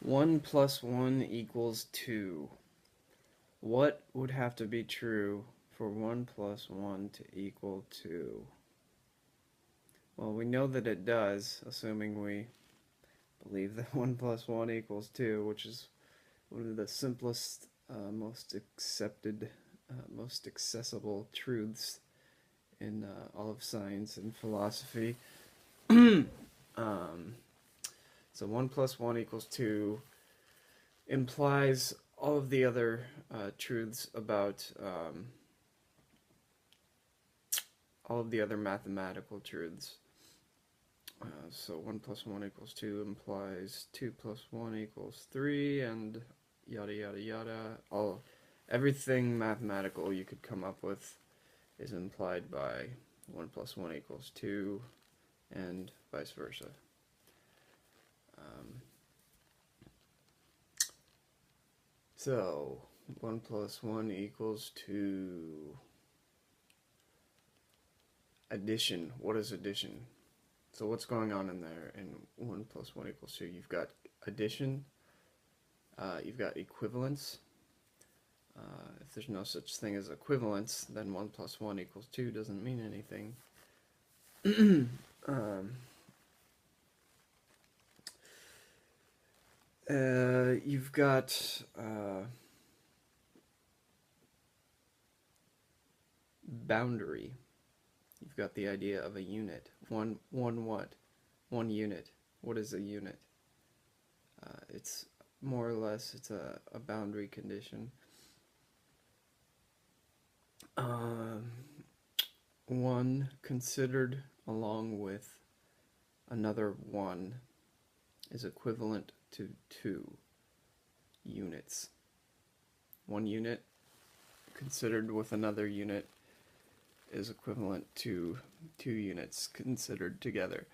1 plus 1 equals 2. What would have to be true for 1 plus 1 to equal 2? Well, we know that it does, assuming we believe that 1 plus 1 equals 2, which is one of the simplest, most accepted, most accessible truths in all of science and philosophy. um, so 1 plus 1 equals 2 implies all of the other truths about all of the other mathematical truths. So 1 plus 1 equals 2 implies 2 plus 1 equals 3, and yada yada yada. Everything mathematical you could come up with is implied by 1 plus 1 equals 2, and vice versa. So 1 plus 1 equals 2. Addition. What is addition? So what's going on in there in 1 plus 1 equals 2? You've got addition, you've got equivalence. If there's no such thing as equivalence, then 1 plus 1 equals 2 doesn't mean anything. You've got boundary. You've got the idea of a unit. One what? One unit. What is a unit? It's more or less, it's a boundary condition. One considered along with another one is equivalent to 2 units. One unit considered with another unit is equivalent to 2 units considered together.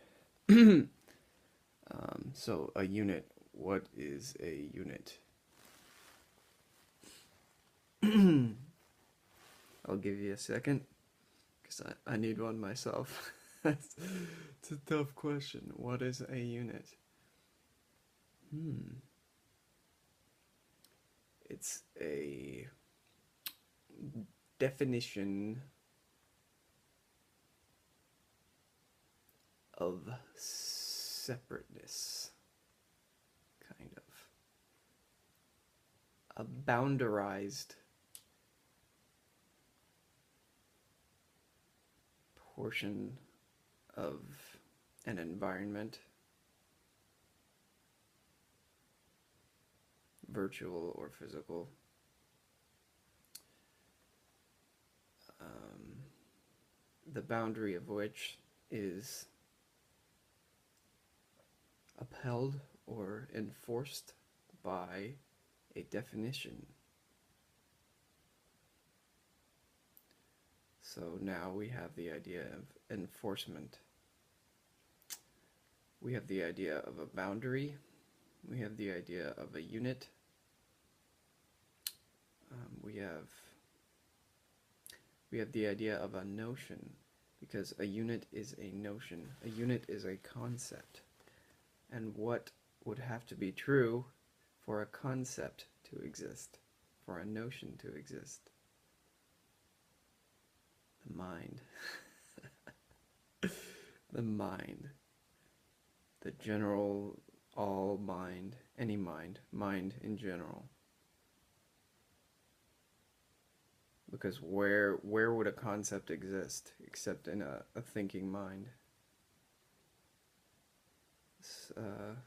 So a unit, what is a unit? I'll give you a second, because I need one myself. It's a tough question. What is a unit? It's a definition of separateness, kind of. A boundarized portion of an environment, virtual or physical. The boundary of which is upheld or enforced by a definition. So now we have the idea of enforcement. We have the idea of a boundary. We have the idea of a unit. We have the idea of a notion, because a unit is a notion. A unit is a concept. And what would have to be true for a concept to exist, for a notion to exist? The mind. The mind. The general, all mind, any mind, mind in general. Because where would a concept exist except in a thinking mind?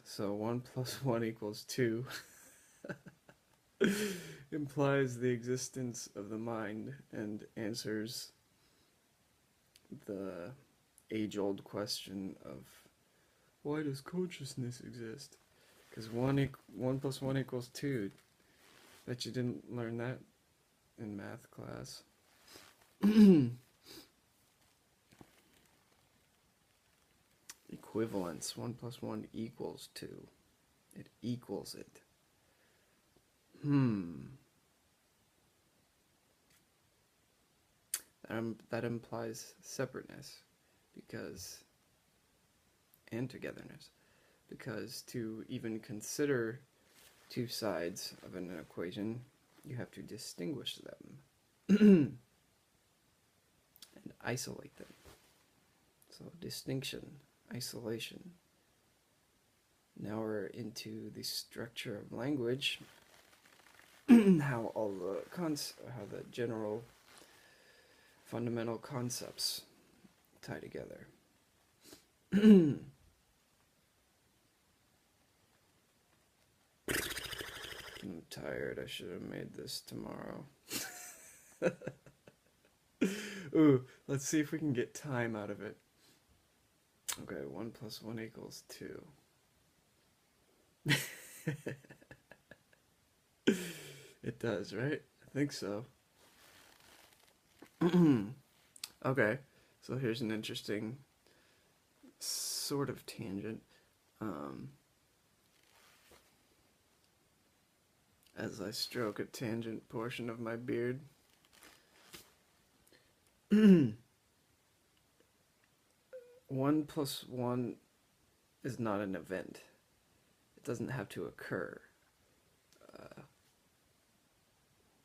So 1 plus 1 equals 2 implies the existence of the mind and answers the age-old question of why does consciousness exist? Because 1 plus 1 equals 2. Bet you didn't learn that in math class. Equivalence. 1 plus 1 equals 2. It equals it. That implies separateness, and togetherness, because to even consider two sides of an equation, you have to distinguish them and isolate them. So distinction, isolation. Now we're into the structure of language, how the general fundamental concepts tie together. I'm tired. I should have made this tomorrow. Ooh, let's see if we can get time out of it. Okay, 1 + 1 = 2. It does, right? I think so. Okay, so here's an interesting sort of tangent. As I stroke a tangent portion of my beard. 1 + 1 is not an event. It doesn't have to occur.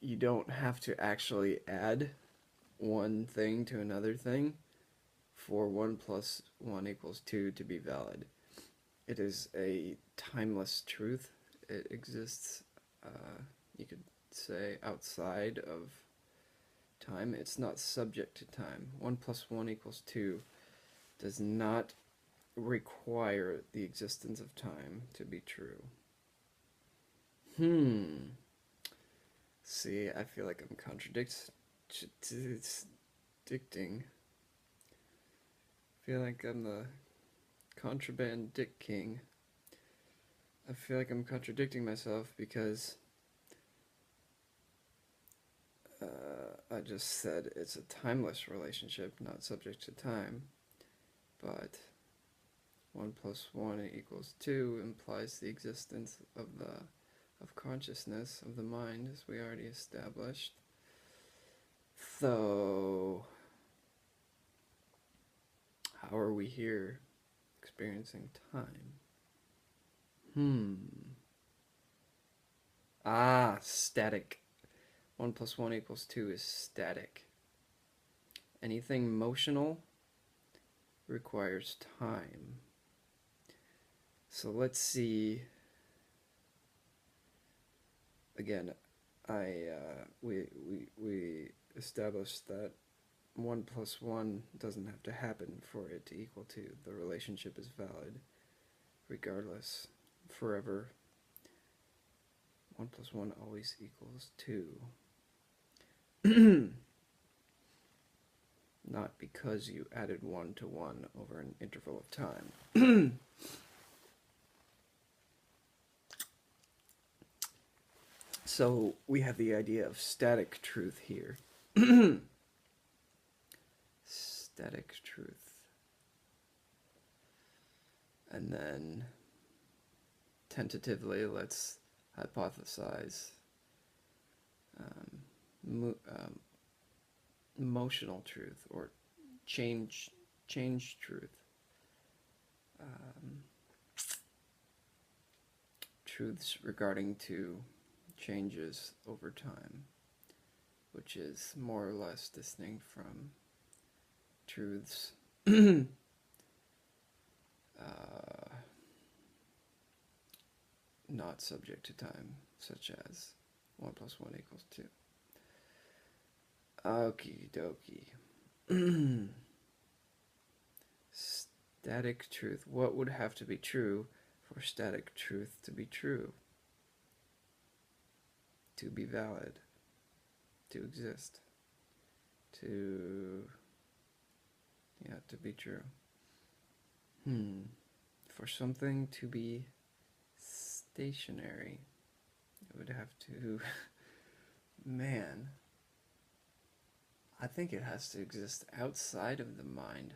You don't have to actually add one thing to another thing for 1 + 1 = 2 to be valid. It is a timeless truth. It exists, you could say, outside of time. It's not subject to time. 1 + 1 = 2 does not require the existence of time to be true. See, I feel like I'm contradicting. I feel like I'm the contraband dick king. I feel like I'm contradicting myself because I just said it's a timeless relationship, not subject to time. But 1 + 1 = 2 implies the existence of consciousness, of the mind, as we already established. So, how are we here experiencing time? Static. 1 + 1 = 2 is static. Anything motional requires time. So let's see. Again, we established that 1 + 1 doesn't have to happen for it to equal 2. The relationship is valid regardless, forever. 1 + 1 always equals 2. Not because you added 1 to 1 over an interval of time. So we have the idea of static truth here. Static truth. And then, tentatively, let's hypothesize emotional truth or change truth. Truths regarding to changes over time, which is more or less distinct from truths not subject to time, such as 1 + 1 = 2. Okie dokie. Static truth. What would have to be true for static truth to be true? To be valid? To exist? To be true. For something to be stationary, it would have to... Man, I think it has to exist outside of the mind.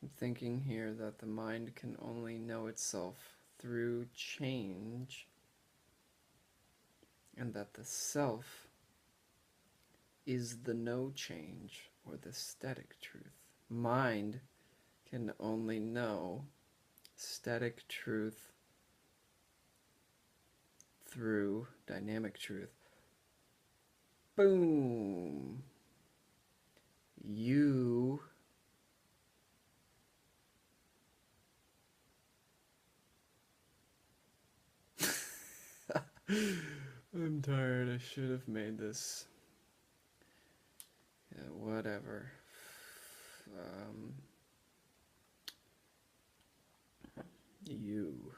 I'm thinking here that the mind can only know itself through change, and that the self is the no change, or the static truth. Mind can only know static truth through dynamic truth. Boom! You I'm tired. I should have made this. Yeah, whatever. You